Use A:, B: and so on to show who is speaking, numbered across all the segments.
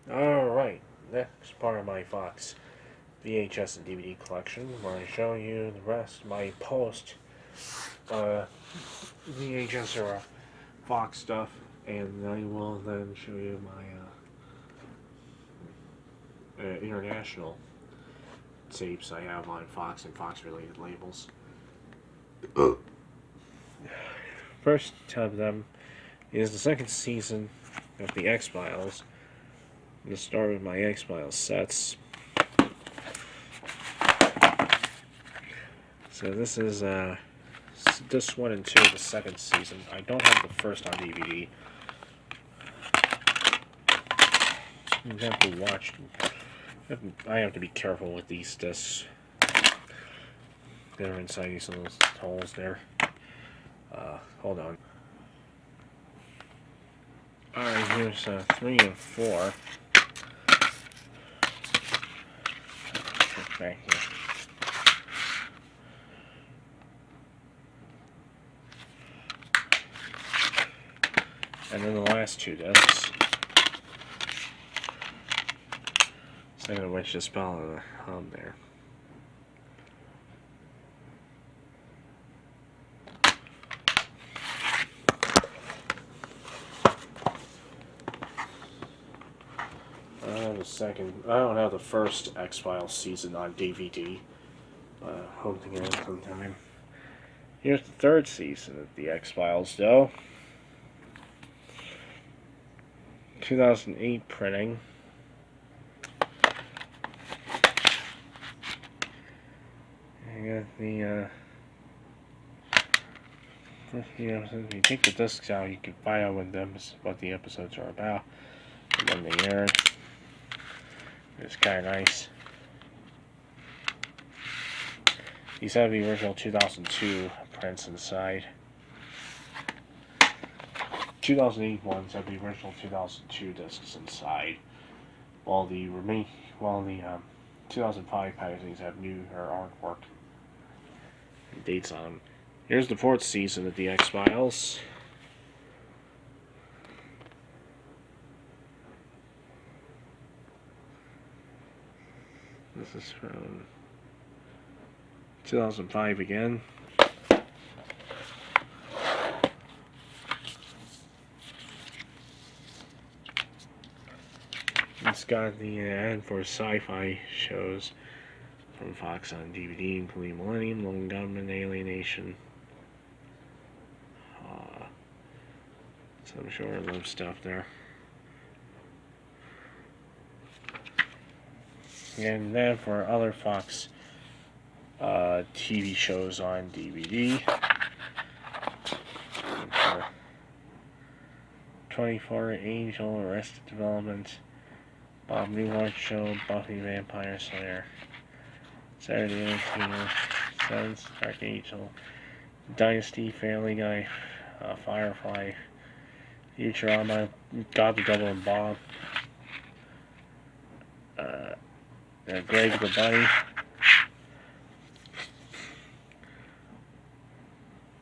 A: Alright, next part of my Fox VHS and DVD collection, where I show you the rest of my post VHS or Fox stuff, and I will then show you my international tapes I have on Fox and Fox related labels. First of them is the second season of the X-Files. I'm going to start with my X-Files sets. So this is disc 1 and 2 of the second season. I don't have the first on DVD. You have to watch. I have to be careful with these discs. They're inside these little holes there. Hold on. Alright, here's 3 and 4. Back here. And then the last 2 discs. Second of which is spelled on the hub there. I don't have the first X-Files season on DVD. Hope to get it sometime. Here's the third season of the X-Files, though. 2008 printing. I got the if you take the discs out, you can find out what the episodes are about and when they aired. It's kind of nice. These have the original 2002 prints inside. 2008 ones have the original 2002 discs inside, while the 2005 packagings have newer artwork and dates on them. Here's the fourth season of the X-Files. This is from 2005 again. It's got the ad for sci-fi shows from Fox on DVD, including Millennium, Lone Gunman, Alienation, some short lived stuff there. And then for other Fox TV shows on DVD. 24 Angel, Arrested Development, Bob Newhart Show, Buffy Vampire Slayer, Saturday Entertainer, Sons, Dark Angel, Dynasty, Family Guy, Firefly, Futurama, God the Devil and Bob, Greg the Bunny,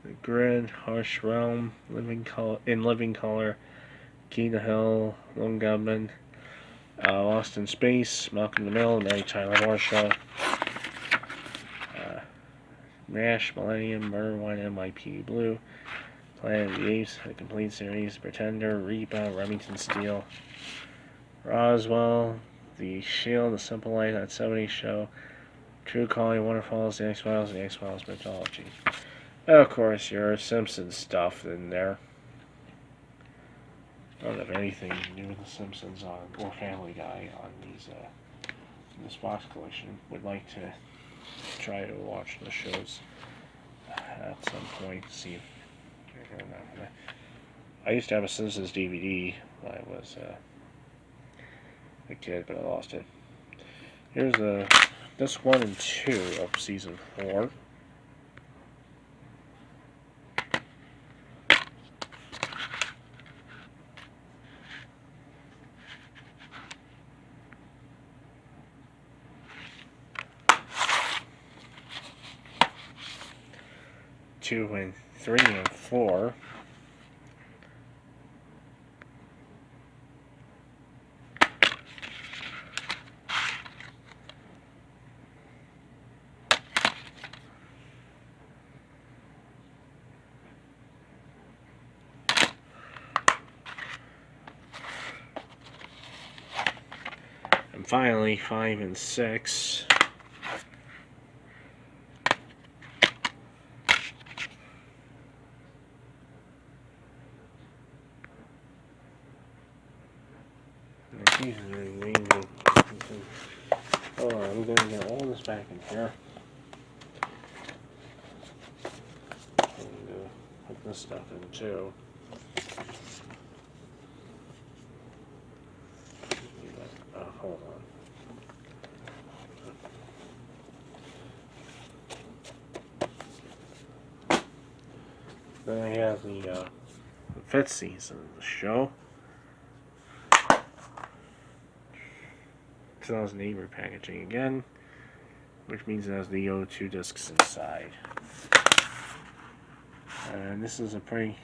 A: The Grid, Harsh Realm, Living Color, Key to Hell, Lone Gunman, Lost in Space, Malcolm in the Middle, Mary Tyler Moore Show, MASH, Millennium, Murder One, NYPD Blue, Planet of the Apes, The Complete Series, Pretender, Reba, Remington Steele, Roswell, The Shield, The Simple Life, That 70s Show, True Calling, Waterfalls, The X-Files, and The X-Files Mythology. And of course, your Simpsons stuff in there. I don't have anything to do with The Simpsons or Family Guy on this box collection. Would like to try to watch the shows at some point. See if I used to have a Simpsons DVD when I was a kid, but I lost it. Here's disc 1 and 2 of season 4. Two and 3 and 4. And finally, 5 and 6. Hold on, I'm going to get all this back in here. And put this stuff in too. Hold on. Then I have the 5th season of the show. 2008 repackaging again, which means it has the O2 discs inside. And this is a pretty,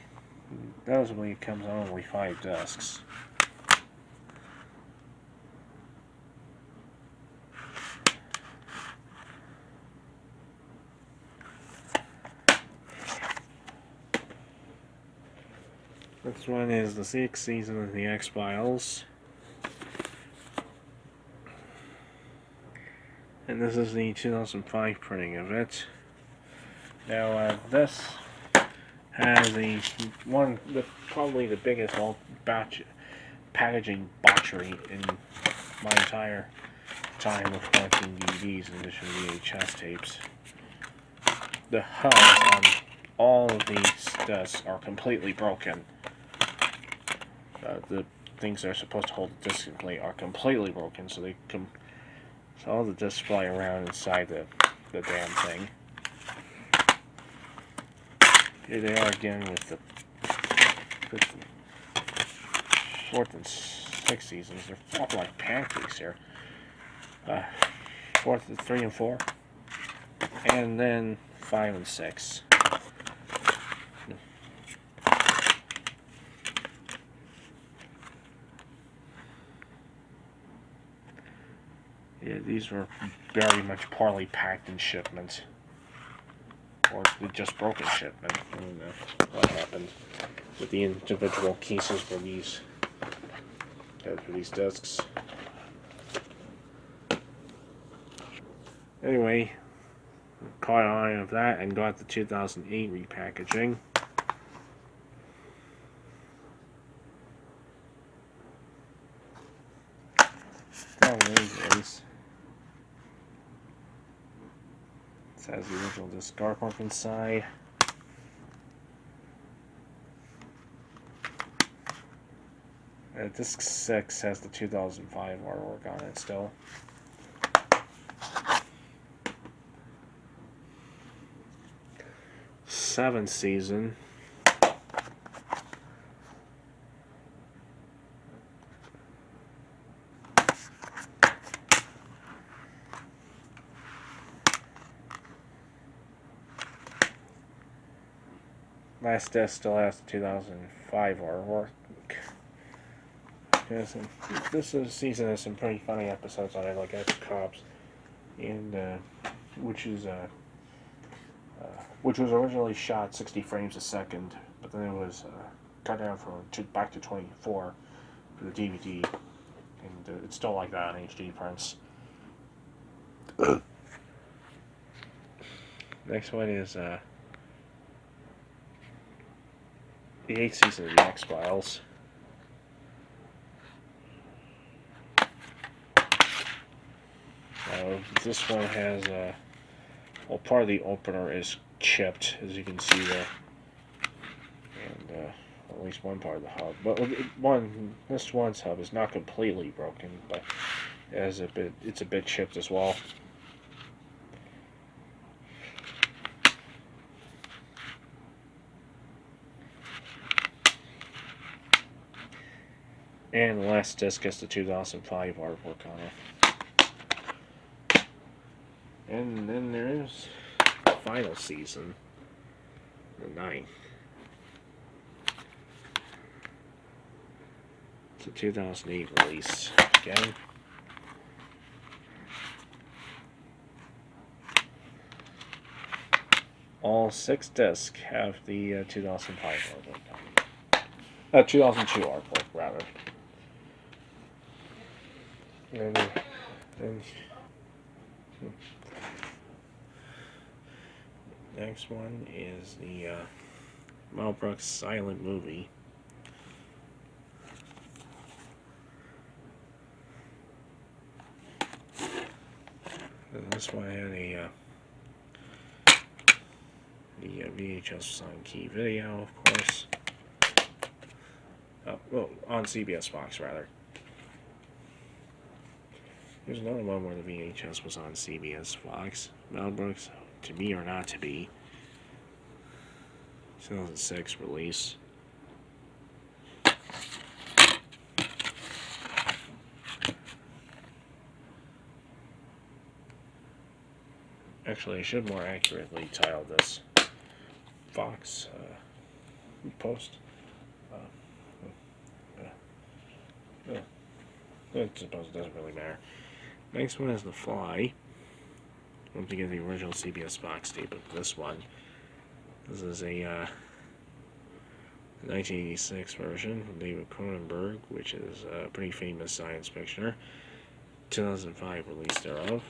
A: noticeably it comes on only 5 discs. This one is the 6th season of the X-Files. And this is the 2005 printing of it. Now, this has probably the biggest packaging botchery in my entire time of collecting DVDs in addition to VHS tapes. The hubs on all of these discs are completely broken. The things that are supposed to hold the disc in place are completely broken, so all the discs fly around inside the damn thing. Here they are again with the 4th and 6th seasons. They're flopping like pancakes here. 4th, 3 and 4, and then 5 and 6. Yeah, these were very much poorly packed in shipment. Or just broken shipment. I don't know what happened with the individual cases for these discs. Anyway, caught an eye of that and got the 2008 repackaging. Oh, there it is. It has the original disc artwork inside. Disc 6 has the 2005 artwork on it still. Seventh season. Last disc still has the 2005 artwork. This season has some pretty funny episodes on it, like Ex Cops, and which was originally shot 60 frames a second, but then it was cut down back to 24 for the DVD, and it's still like that on HD prints. Next one is the 8th season of the X-Files. This one has well, part of the opener is chipped, as you can see there, and at least one part of the hub. But this one's hub is not completely broken, but it's a bit chipped as well. And the last disc has the 2005 artwork on it. And then there is the final season, the 9th. It's a 2008 release again. All 6 discs have the 2005 artwork on it. 2002 artwork, rather. And And next one is the Mel Brooks silent movie. And this one had the VHS was on key video, of course. Well, on CBS Fox, rather. There's another one where the VHS was on CBS Fox. Mel Brooks, To Be or Not to Be. 2006 release. Actually, I should more accurately title this Fox Post. I suppose it doesn't really matter. Next one is The Fly. I don't think it's the original CBS Fox tape, but this one. This is a 1986 version from David Cronenberg, which is a pretty famous science fictioner. 2005 release thereof.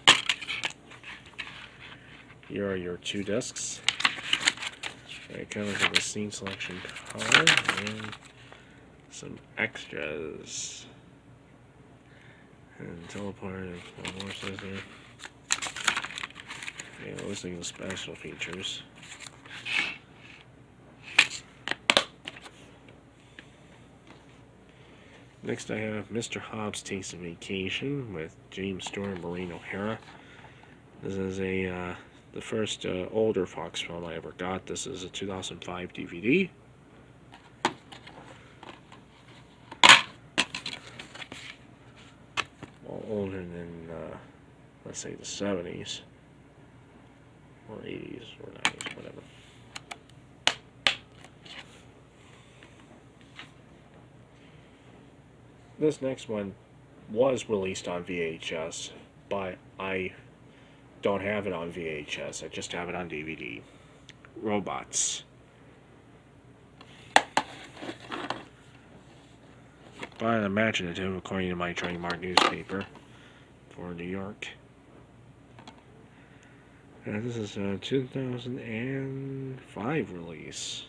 A: Here are your 2 discs. It comes with a scene selection card and some extras. And teleporter and more says there. Yeah, listing the special features. Next I have Mr. Hobbs Takes a Vacation with James Stewart and Maureen O'Hara. This is the first older Fox film I ever got. This is a 2005 DVD. Well, older than, let's say, the 70s. Or 80s, or 90s, whatever. This next one was released on VHS, but I don't have it on VHS. I just have it on DVD. Robots. But imaginative, according to my trademark newspaper for New York. This is a 2005 release.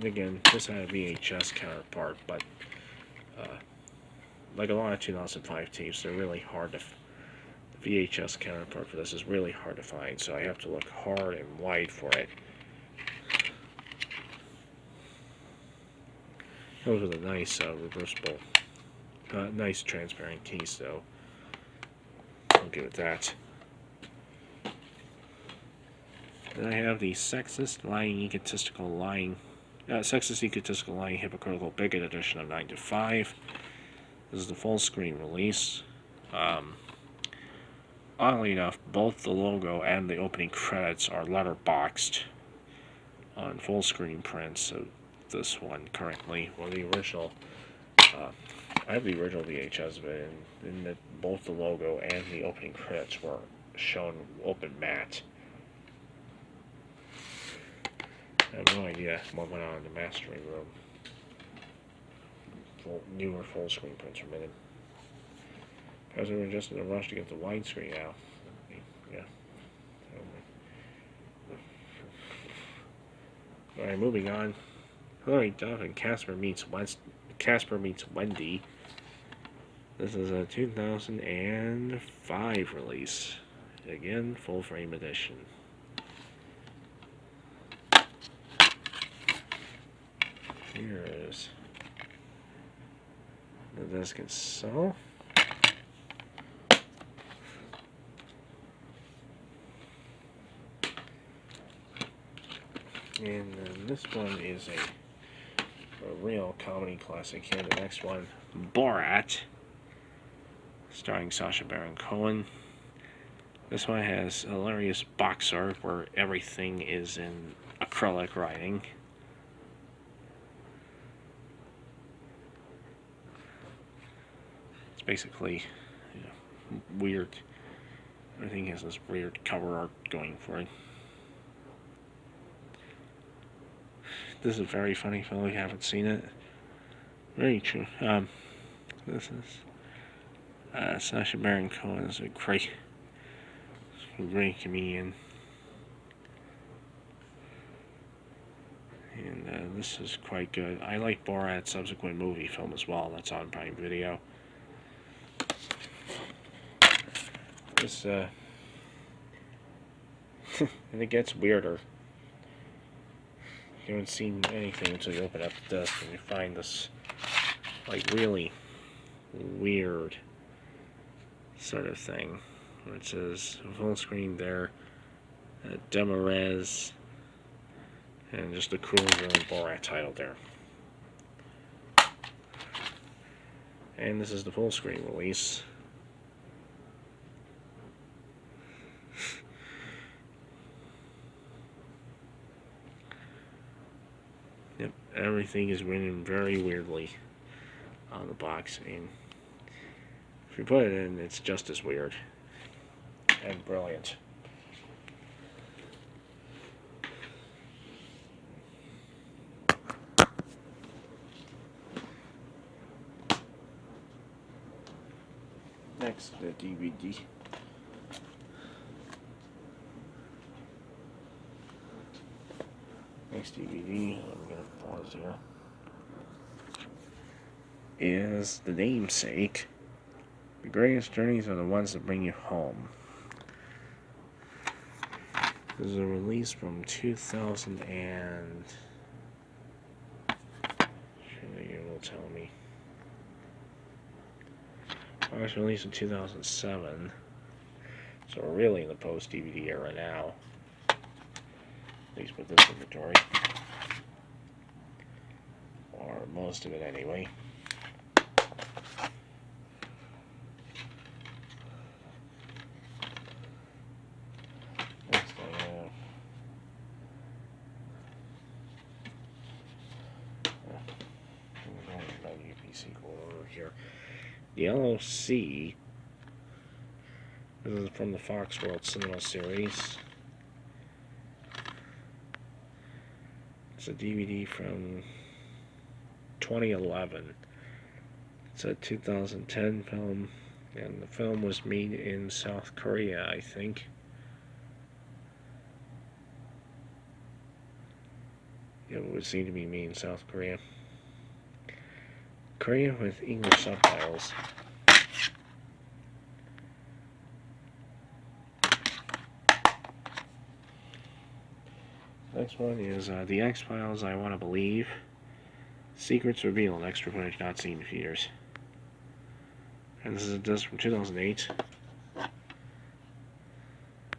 A: Again, this had a VHS counterpart, but like a lot of 2005 tapes, they're really hard to. The VHS counterpart for this is really hard to find, so I have to look hard and wide for it. Comes with a nice reversible, nice transparent case, though. I'll give it that. Then I have the Sexist, Egotistical, Lying, Hypocritical, Bigot edition of 9 to 5. This is the full screen release. Oddly enough, both the logo and the opening credits are letterboxed on full screen prints of this one currently. Well, the original, I have the original VHS of it, and both the logo and the opening credits were shown open matte. I have no idea what went on in the mastering room. Newer full screen prints are minted. Because we were just in a rush to get the widescreen out. Yeah. Alright, moving on. Hilary Duff and Casper Meets Wendy. This is a 2005 release. Again, full frame edition. Here is the disc itself. And this one is a real comedy classic here. The next one, Borat, starring Sacha Baron Cohen. This one has hilarious box art where everything is in acrylic writing. It's basically, weird. Everything has this weird cover art going for it. This is a very funny film if you haven't seen it. Very true. This is Sacha Baron Cohen is a great comedian. And this is quite good. I like Borat's subsequent movie film as well. That's on Prime Video. This, and it gets weirder. You haven't seen anything until you open up the disc and you find this, like, really weird sort of thing. It says full screen there, Demarez, and just a cool Borat title there. And this is the full screen release. Yep, everything is written very weirdly on the box, and if you put it in, it's just as weird and brilliant. Next, the DVD. Next DVD, I'm going to pause here, is The Namesake. The greatest journeys are the ones that bring you home. This is a release from 2000 and... Surely you will tell me. It was released in 2007. So we're really in the post-DVD era now. At least with this inventory. Or most of it anyway. Next I have... PC over here. The LOC. This is from the Fox World Cinema series. It's a DVD from 2011. It's a 2010 film, and the film was made in South Korea, I think. It would seem to be made in South Korea. Korea with English subtitles. Next one is The X-Files, I Want to Believe. Secrets Revealed, extra footage not seen in theaters. And this is a disc from 2008.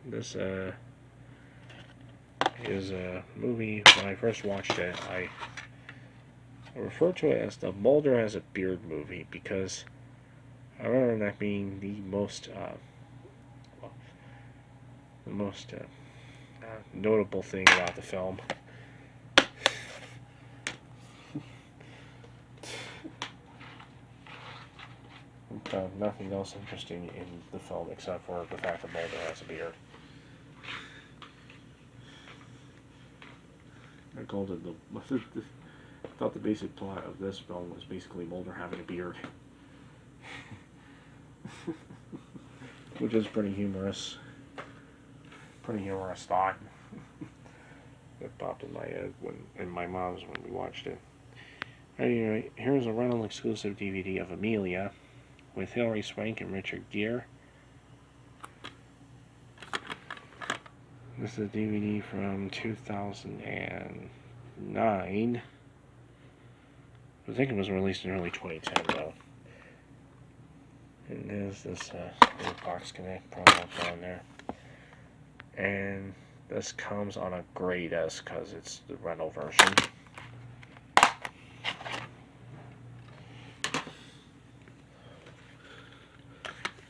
A: This is a movie. When I first watched it, I referred to it as the Mulder Has a Beard movie because I remember that being the most notable thing about the film. Found nothing else interesting in the film except for the fact that Mulder has a beard. I called it I thought the basic plot of this film was basically Mulder having a beard. Which is pretty humorous. Pretty humorous thought. That popped in my head in my mom's when we watched it. Anyway, here's a rental exclusive DVD of Amelia with Hilary Swank and Richard Gere. This is a DVD from 2009. I think it was released in early 2010 though. And there's this little Box Connect promo on there. And this comes on a gray disc because it's the rental version.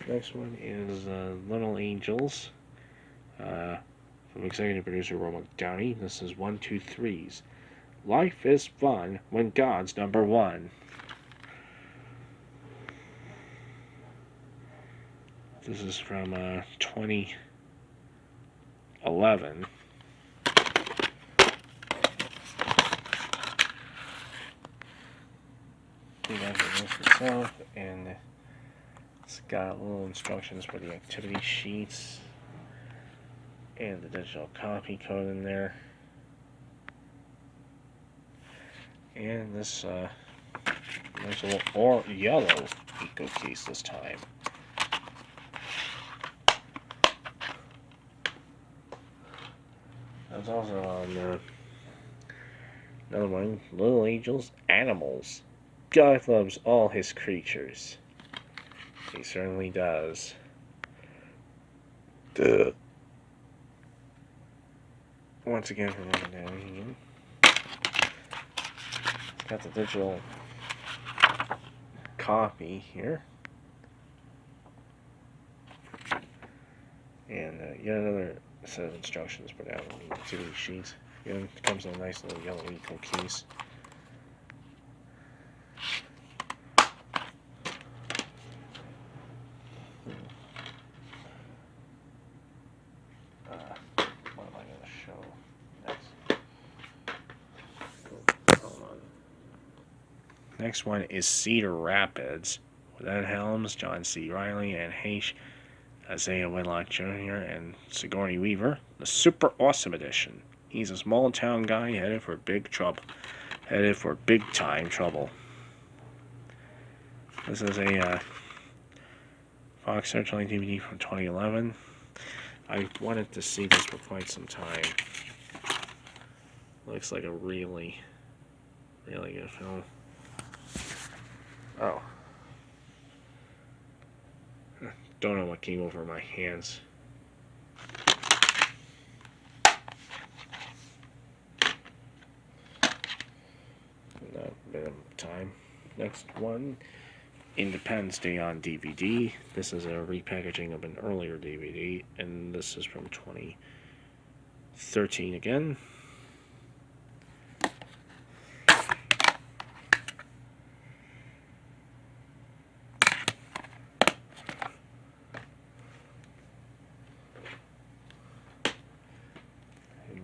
A: Next one is Little Angels from executive producer Robert Downey. This is 1, 2, 3's. Life is fun when God's number one. This is from 2011. Itself, and It's got little instructions for the activity sheets and the digital copy code in there. And this there's a little yellow eco case this time. That's also on another one, Little Angels Animals. God loves all his creatures. He certainly does. Duh. Once again, from down, it's got the digital copy here. And yet another set of instructions for downloading the activity sheets. Again, it comes in a nice little yellow eco case. What am I going to show next? Hold on. Next one is Cedar Rapids with Ed Helms, John C. Reilly, and H. Isaiah Whitlock Jr. and Sigourney Weaver, the Super Awesome Edition. He's a small town guy headed for big time trouble. This is a Fox Searchlight DVD from 2011. I wanted to see this for quite some time. Looks like a really, really good film. Oh. Don't know what came over my hands. A bit of time. Next one, Independence Day on DVD. This is a repackaging of an earlier DVD, and this is from 2013 again.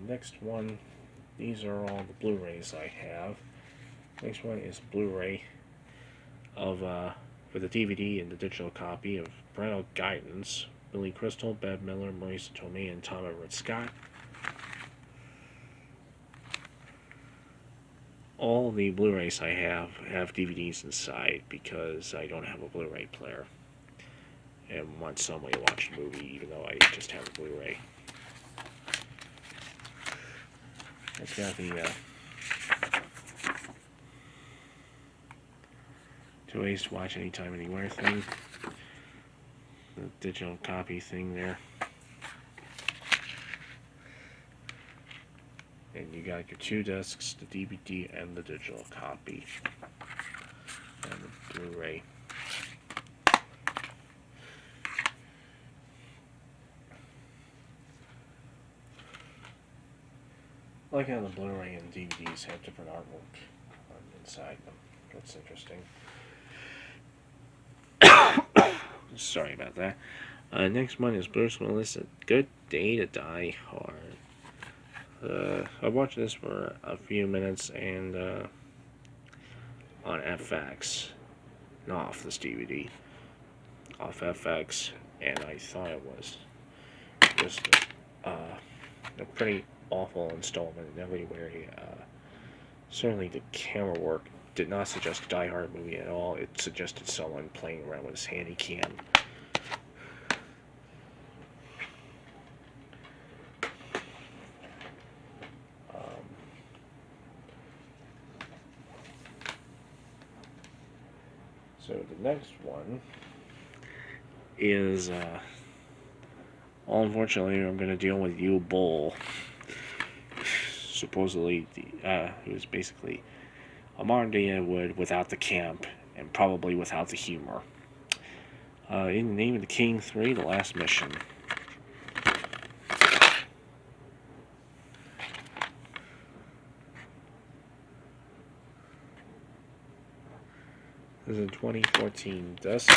A: Next one, these are all the Blu-rays I have. Next one is Blu-ray of for the DVD and the digital copy of Parental Guidance, Billy Crystal, Bev Miller, Marisa Tomei, and Tom Everett Scott. All the Blu-rays I have DVDs inside because I don't have a Blu-ray player and want some way to watch a movie even though I just have a Blu-ray. It's got the 2 ways to watch anytime, anywhere thing. The digital copy thing there. And you got your 2 discs, the DVD and the digital copy. And the Blu-ray. I like how the Blu-ray and DVDs have different artwork inside them. That's interesting. Sorry about that. Next one is Bruce Willis, A Good Day to Die Hard. I watched this for a few minutes and on FX, not off this DVD, off FX, and I thought it was just a pretty awful installment in every way. Certainly the camera work did not suggest a Die Hard movie at all. It suggested someone playing around with his handy cam. So the next one is, unfortunately, I'm going to deal with Uwe Boll. Supposedly, he was basically a modern day Ed Wood without the camp and probably without the humor. In the Name of the King 3, The Last Mission. This is a 2014 disc.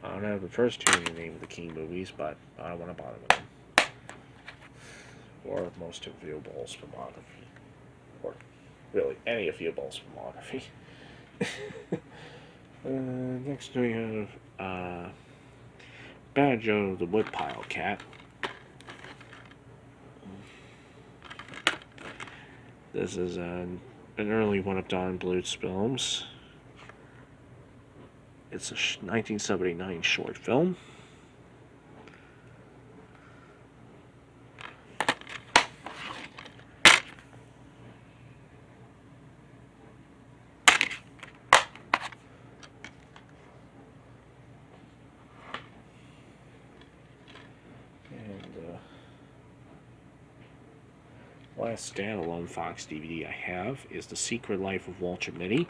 A: I don't have the first 2 in the Name of the King movies, but I don't want to bother with them. Or most of Uwe Boll's filmography. Or really, any of Uwe Boll's filmography. Next we have Banjo the Woodpile Cat. This is an early one of Don Bluth's films. It's a 1979 short film. Last standalone Fox DVD I have is The Secret Life of Walter Mitty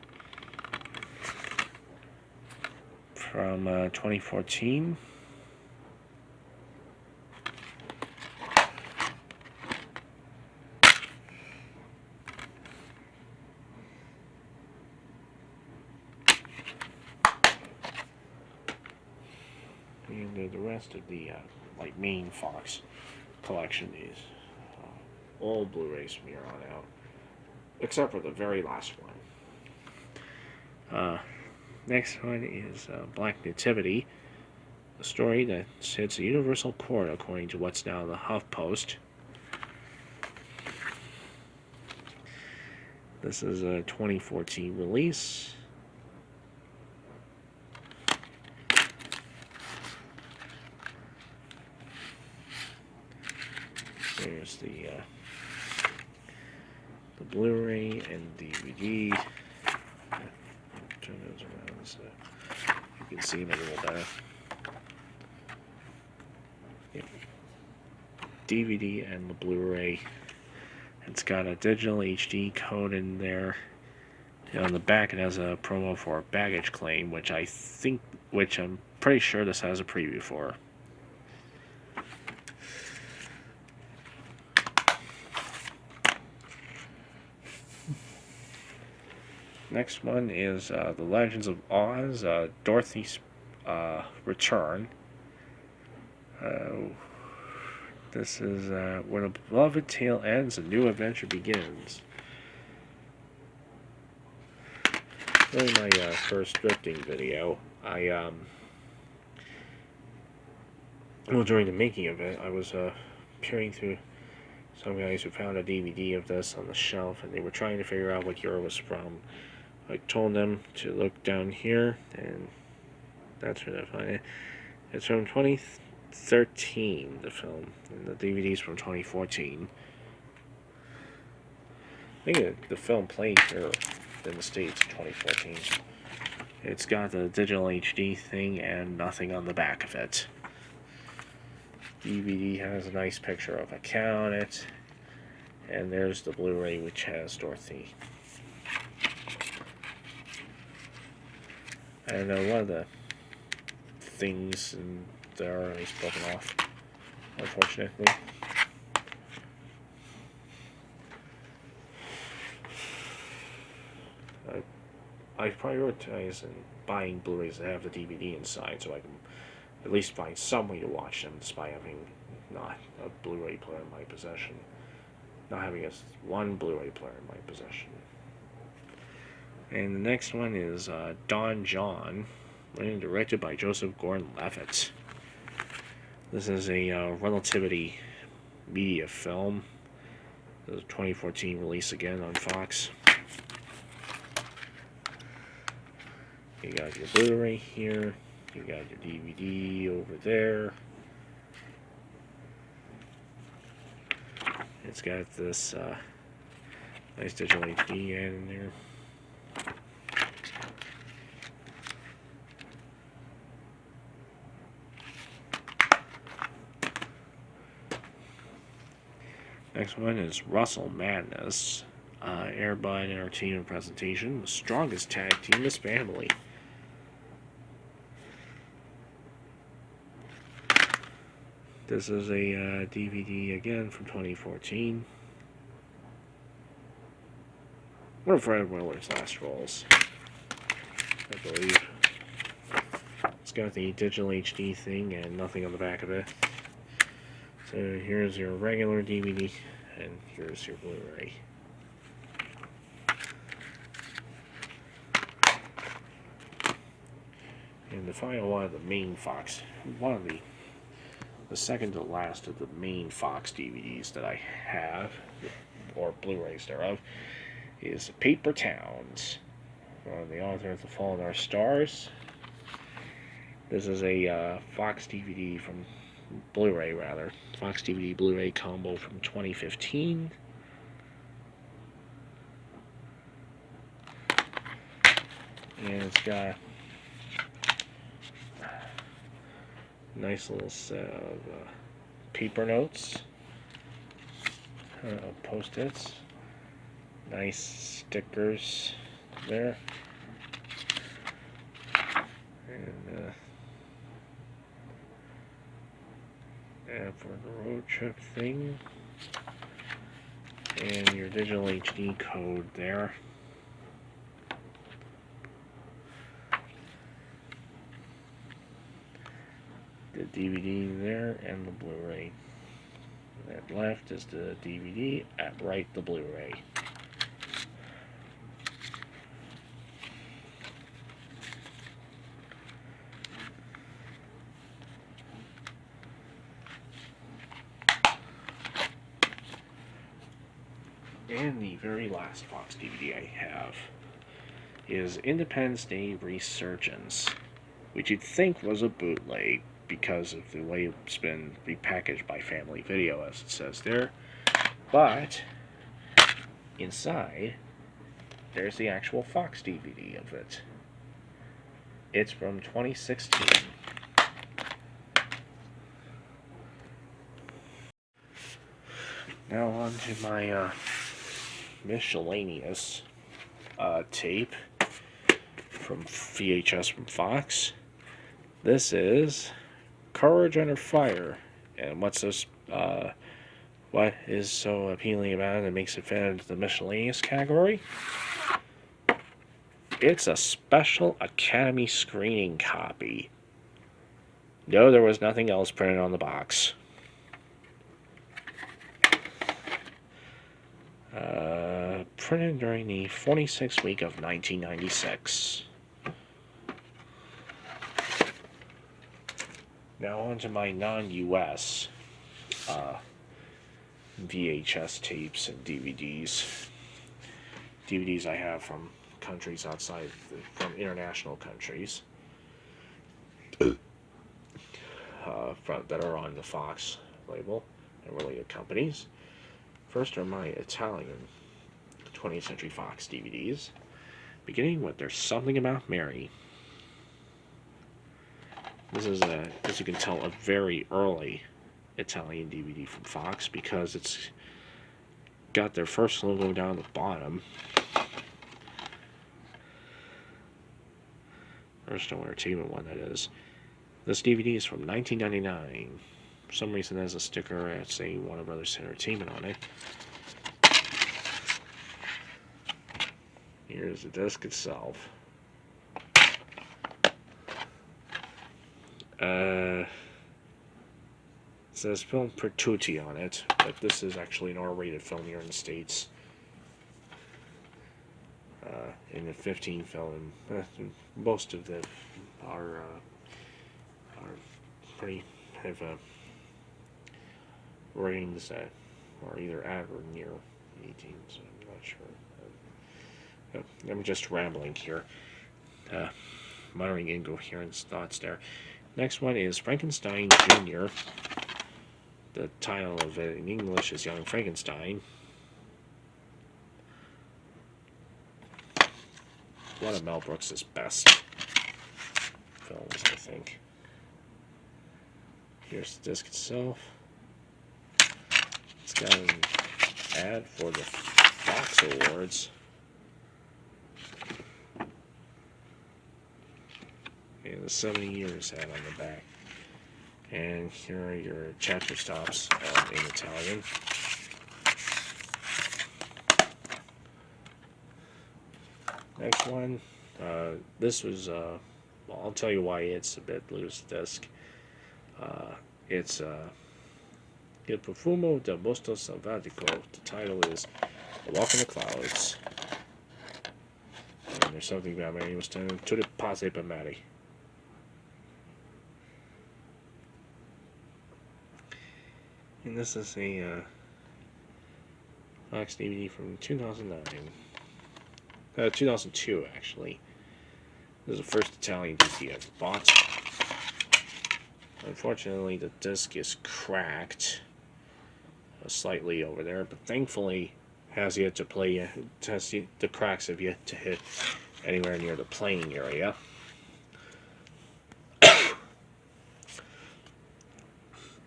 A: from 2014. And the rest of the main Fox collection is all Blu-rays from here on out, except for the very last one. Next one is Black Nativity, a story that hits a universal chord according to what's now the HuffPost. This is a 2014 release. There's the Blu-ray and DVD. Turn those around so you can see them a little better. Yep. DVD and the Blu-ray. It's got a digital HD code in there. And on the back, it has a promo for a baggage claim, which I'm pretty sure this has a preview for. Next one is The Legends of Oz, Dorothy's Return. This is where the beloved tale ends, a new adventure begins. During my first drifting video, during the making of it, I was peering through some guys who found a DVD of this on the shelf, and they were trying to figure out what year it was from. I told them to look down here, and that's where they find it. It's from 2013, the film, and the DVD's from 2014. I think the film played here in the States in 2014. It's got the digital HD thing and nothing on the back of it. DVD has a nice picture of a cow on it, and there's the Blu-ray, which has Dorothy. And one of the things in there is broken off, unfortunately. I prioritize in buying Blu-rays that have the DVD inside, so I can at least find some way to watch them, despite having not a Blu-ray player in my possession. Not having one Blu-ray player in my possession. And the next one is Don John, written and directed by Joseph Gordon-Levitt. This is a Relativity Media film. This is a 2014 release again on Fox. You got your Blu-ray here. You got your DVD over there. It's got this nice digital HD ad in there. Next one is Russell Madness, aired by an entertainment presentation. The strongest tag team is family. This is a DVD again from 2014. One of Fred Willard's last roles, I believe. It's got the digital HD thing and nothing on the back of it. So here's your regular DVD, and here's your Blu-ray. And the final one of the main Fox, the second to last of the main Fox DVDs that I have, or Blu-rays thereof, is Paper Towns. The author of The Fault in Our Stars. This is a Fox DVD from Blu-ray, rather. Fox DVD Blu-ray combo from 2015. And it's got a nice little set of paper notes, post-its, nice stickers there, and for the road trip thing, and your digital HD code there. The DVD there and the Blu-ray. At left is the DVD, at right the Blu-ray. And the very last Fox DVD I have is Independence Day Resurgence, which you'd think was a bootleg because of the way it's been repackaged by Family Video, as it says there. But inside, there's the actual Fox DVD of it. It's from 2016. Now on to my miscellaneous tape from VHS from Fox. This is Courage Under Fire. And what's this? What is so appealing about it that makes it fit into the miscellaneous category? It's a special Academy screening copy. No, there was nothing else printed on the box. Printed during the 46th week of 1996. Now on to my non-US VHS tapes and DVDs. DVDs I have from countries outside, from international countries, that are on the Fox label and related companies. First are my Italian 20th Century Fox DVDs, beginning with There's Something About Mary. This is, as you can tell, a very early Italian DVD from Fox because it's got their first logo down the bottom. First entertainment one, that is. This DVD is from 1999. For some reason, there's a sticker saying Warner Brothers Entertainment on it. Here's the disc itself. It says film per tutti on it, but this is actually an R-rated film here in the States. In the 15 film, most of them are pretty have ratings that are either at or near 18, so I'm not sure. I'm just rambling here, muttering incoherent thoughts there. Next one is Frankenstein Jr. The title of it in English is Young Frankenstein. One of Mel Brooks' best films, I think. Here's the disc itself. It's got an ad for the Fox Awards. And the 70 years ad on the back. And here are your chapter stops in Italian. Next one, this was, well, I'll tell you why it's a bit loose disc. It's Il Profumo del Bosco Selvatico. The title is The Walk in the Clouds. And There's Something About Mary was telling to the Pase per Mary. And this is a Fox DVD from 2009. 2002, actually. This is the first Italian DVD I've bought. Unfortunately, the disc is cracked slightly over there, but thankfully has yet to play. The cracks have yet to hit anywhere near the playing area.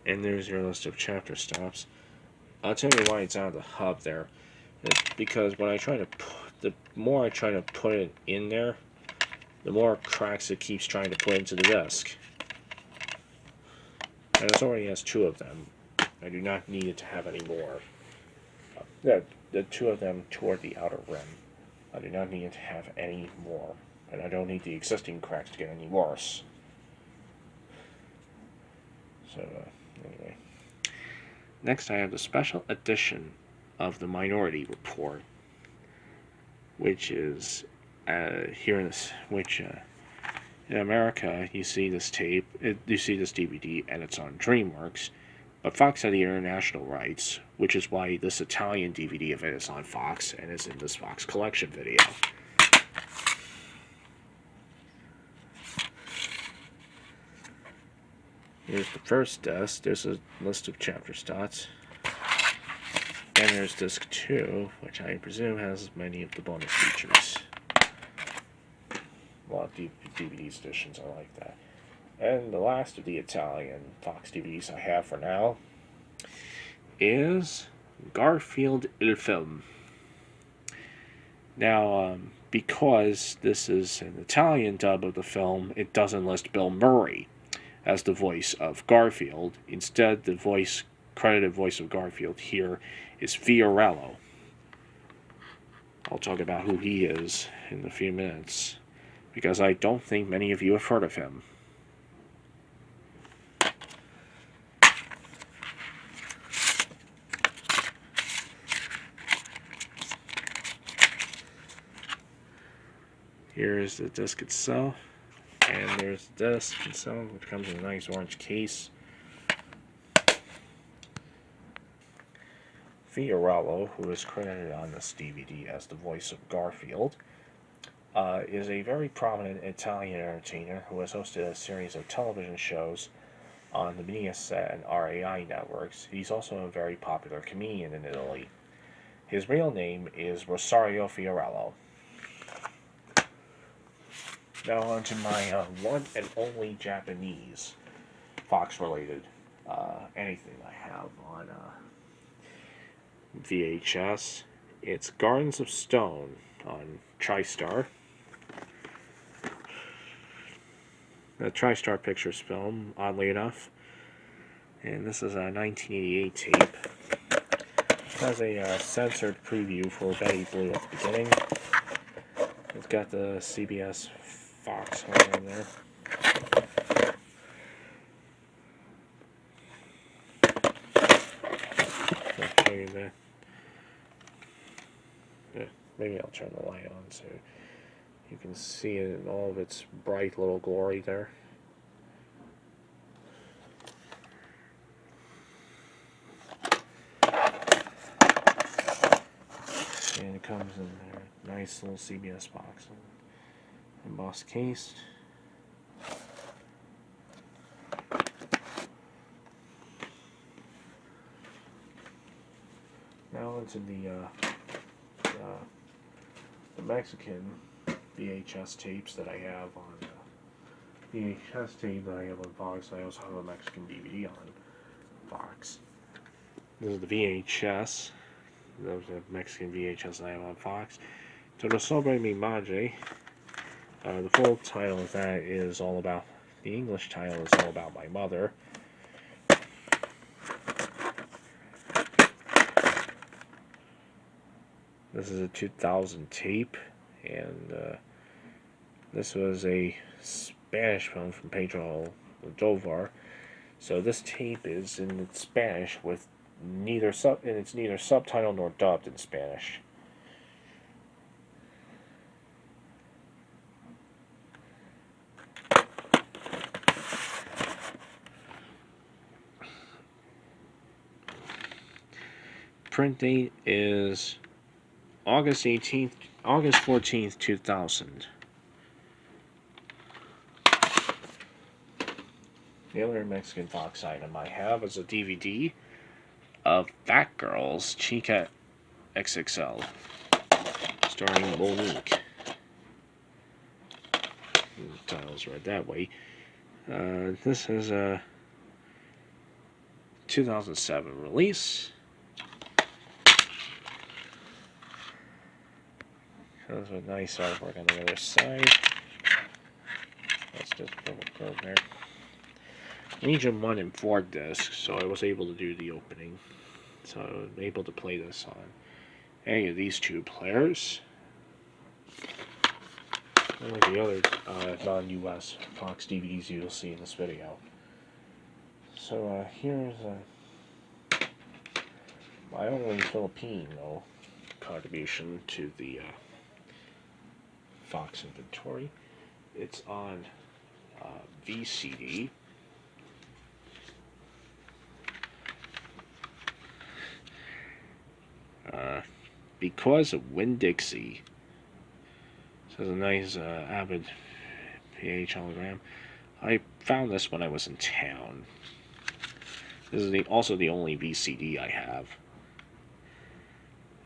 A: And there's your list of chapter stops. I'll tell you why it's out of the hub there. It's because when I try to the more I try to put it in there, the more cracks it keeps trying to put into the disc. And it already has 2 of them. I do not need it to have any more. The 2 of them toward the outer rim. I do not need it to have any more. And I don't need the existing cracks to get any worse. So, anyway. Next I have the special edition of the Minority Report, which is here in this, in America you see this tape, you see this DVD, and it's on DreamWorks, but Fox had the international rights, which is why this Italian DVD of it is on Fox and is in this Fox collection video. Here's the first disc. There's a list of chapter stops. And there's disc 2, which I presume has many of the bonus features. A lot of DVDs editions are like that. And the last of the Italian Fox DVDs I have for now is Garfield Il Film. Now, because this is an Italian dub of the film, it doesn't list Bill Murray as the voice of Garfield. Instead, the credited voice of Garfield here is Fiorello. I'll talk about who he is in a few minutes, because I don't think many of you have heard of him. Here's the disc itself, and there's the disc itself, which comes in a nice orange case. Fiorello, who is credited on this DVD as the voice of Garfield, is a very prominent Italian entertainer who has hosted a series of television shows on the Mediaset and RAI networks. He's also a very popular comedian in Italy. His real name is Rosario Fiorello. Now on to my one and only Japanese Fox-related anything I have on VHS. It's Gardens of Stone on TriStar. The TriStar Pictures film, oddly enough. And this is a 1988 tape. It has a censored preview for Betty Blue at the beginning. It's got the CBS Fox on in there. I'll show you that. Yeah, maybe I'll turn the light on so you can see it in all of its bright little glory there. And it comes in there, nice little CBS box, embossed case. Now into the Mexican VHS tapes that I have on VHS tape that I have on Fox. I also have a Mexican DVD on Fox. This is the VHS. Those are Mexican VHS that I have on Fox. Todo sobre mi madre. The full title of that is all about. The English title is all about my mother. This is a 2000 tape, and this was a Spanish film from Pedro Almodovar. So this tape is in Spanish with it's neither subtitled nor dubbed in Spanish. print date is August 14th, 2000. The other Mexican Fox item I have is a DVD of Fat Girls Chica XXL, starring Monique. The title's read that way. This is a 2007 release. Comes with nice artwork on the other side. Let's just go there. Legion 1 and 4 discs, so I was able to do the opening. So I was able to play this on any of these two players. Like the other non-US Fox DVDs you'll see in this video. So here's my only Filipino contribution to the Fox inventory. It's on VCD. Because of Winn-Dixie. So it's a nice Avid PH hologram. I found this when I was in town. This is also the only VCD I have.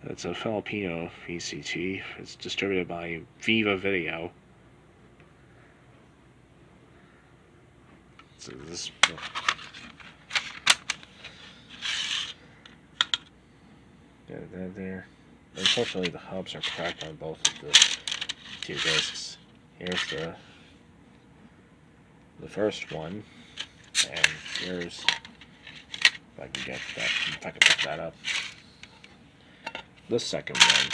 A: It's a Filipino VCT. It's distributed by Viva Video. So this. There. Unfortunately, the hubs are cracked on both of the two discs. Here's the first one, and here's, if I can get that, if I can pick that up, the second one.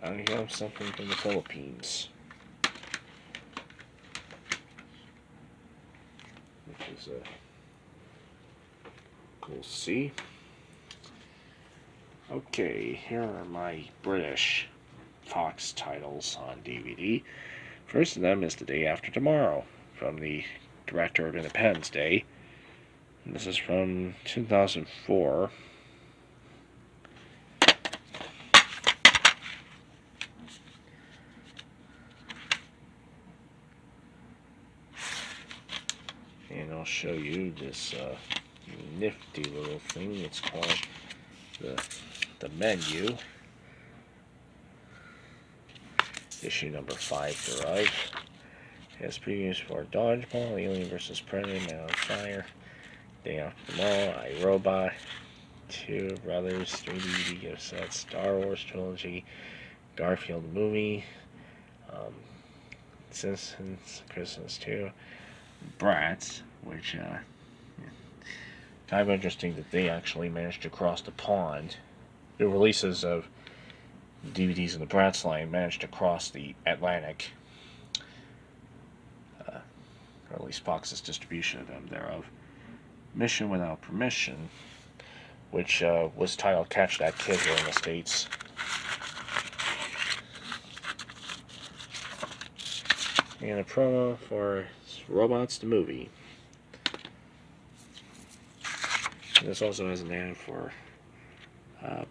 A: I have something from the Philippines, which is we'll see. Okay, here are my British Fox titles on DVD. First of them is The Day After Tomorrow, from the director of Independence Day. And this is from 2004. And I'll show you this nifty little thing. It's called the menu. Issue number 5 arrived. Has previews for Dodgeball, Alien vs. Predator, Man on Fire, Day After Tomorrow, iRobot, Two Brothers, 3D video set, Star Wars trilogy, Garfield movie, Simpsons Christmas 2, Bratz, which kind of interesting that they actually managed to cross the pond. The releases of DVDs in the Bratz line managed to cross the Atlantic, or at least Fox's distribution of them thereof. Mission Without Permission, which was titled Catch That Kid here in the States. And a promo for Robots the Movie. And this also has an ad for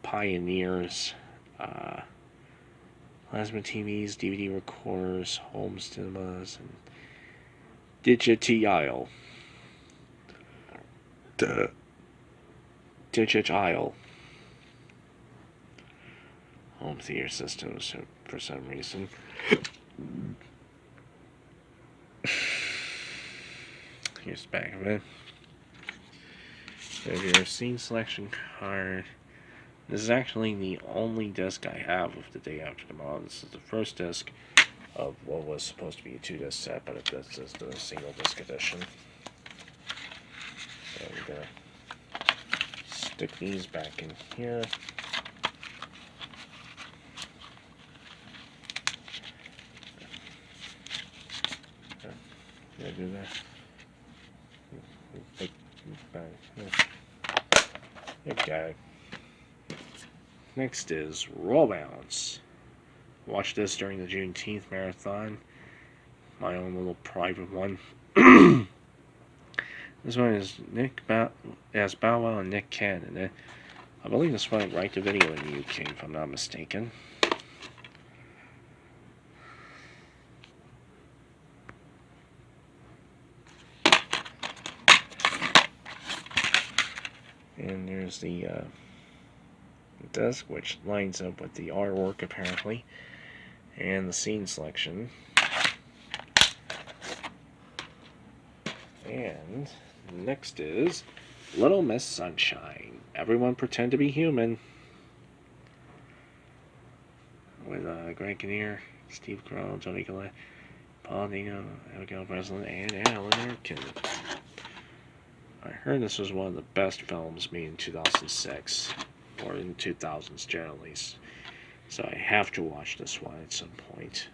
A: Pioneers, plasma TVs, DVD recorders, home cinemas, and Digital. Digital home theater systems for some reason. Here's the back of it. There's your scene selection card. This is actually the only disc I have of The Day After Tomorrow. This is the first disc of what was supposed to be a 2-disc set, but this is the single disc edition. So we're gonna stick these back in here. Did I do that? Okay. Next is Roll Bounce. Watch this during the Juneteenth marathon. my own little private one. This one is as Bow Wow and Nick Cannon. I believe this went right to video in the UK, if I'm not mistaken. And there's the disc, which lines up with the artwork apparently, and the scene selection. And next is Little Miss Sunshine. Everyone pretend to be human. With Greg Kinnear, Steve Carell, Johnny Collette, Paul Dino, Abigail Breslin, and Alan Arkin. I heard this was one of the best films made in 2006, or in the 2000s generally. So I have to watch this one at some point.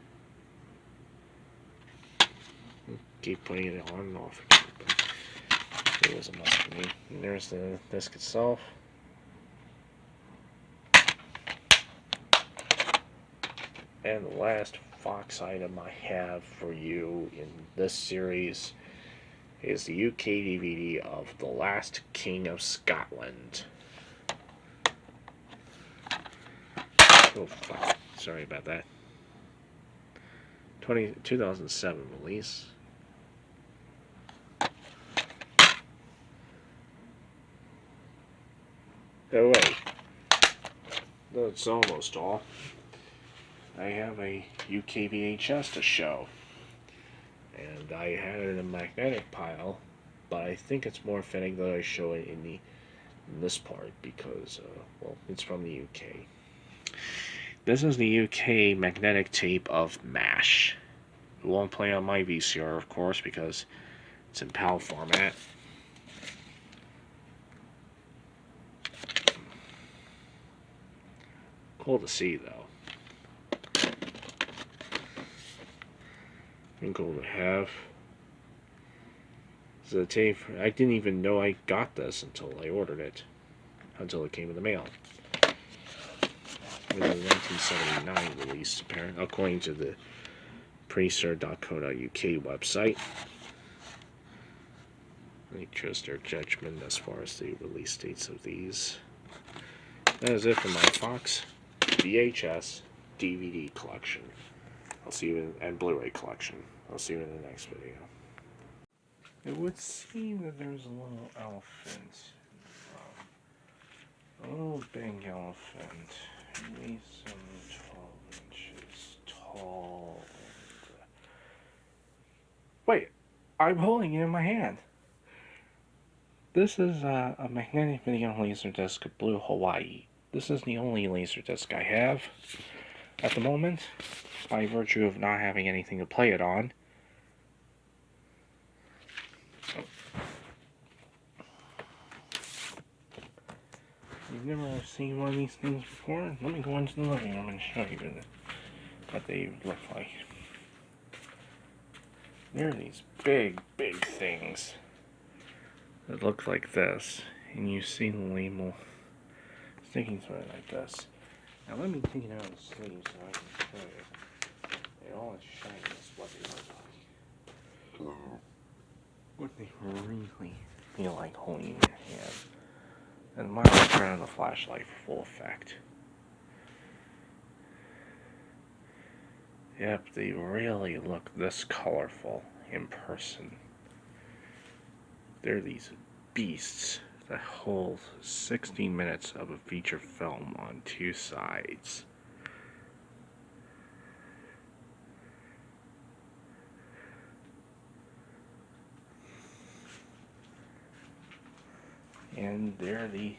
A: Keep putting it on and off again, but it was a must for me. And there's the disc itself. And the last Fox item I have for you in this series is the UK DVD of The Last King of Scotland. Oh fuck, sorry about that. 2007 release. Oh wait, that's almost all. I have a UK VHS to show, and I had it in a magnetic pile, but I think it's more fitting that I show it in this part because, well, it's from the UK. This is the UK magnetic tape of MASH. It won't play on my VCR, of course, because it's in PAL format. Cool to see, though. And cool to have. This is a tape. I didn't even know I got this until I ordered it. Until it came in the mail. With a 1979 release, apparently, according to the preser.co.uk website. They trust their judgment as far as the release dates of these. That is it for my Fox VHS DVD collection. I'll see you in, and Blu-ray collection. I'll see you in the next video. It would seem that there's a little elephant. A little big elephant. Maybe some 12 inches tall. And, wait, I'm holding it in my hand. This is a magnetic video laserdisc of Blue Hawaii. This is the only laserdisc I have at the moment, by virtue of not having anything to play it on. You've never seen one of these things before? Let me go into the living room and show you what they look like. There are these big, big things that look like this, and you see the label sticking to it like this. Now let me take it out of the sleeve so I can show you. They all shiny is what they look like. What they really feel like holding in your hand. And mine will turn on the flashlight for full effect. Yep, they really look this colorful in person. They're these beasts that hold 60 minutes of a feature film on two sides. And they're the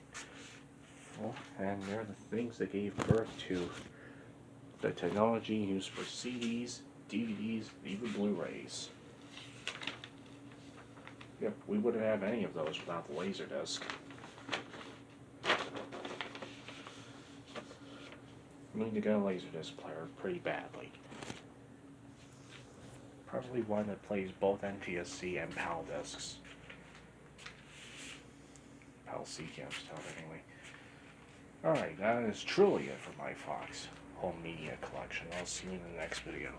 A: things that gave birth to the technology used for CDs, DVDs, even Blu-rays. Yep, we wouldn't have any of those without the Laserdisc. We need to get a Laserdisc player pretty badly. Probably one that plays both NTSC and PAL discs. PAL C-cams, anyway. Alright, that is truly it for my Fox home media collection. I'll see you in the next video.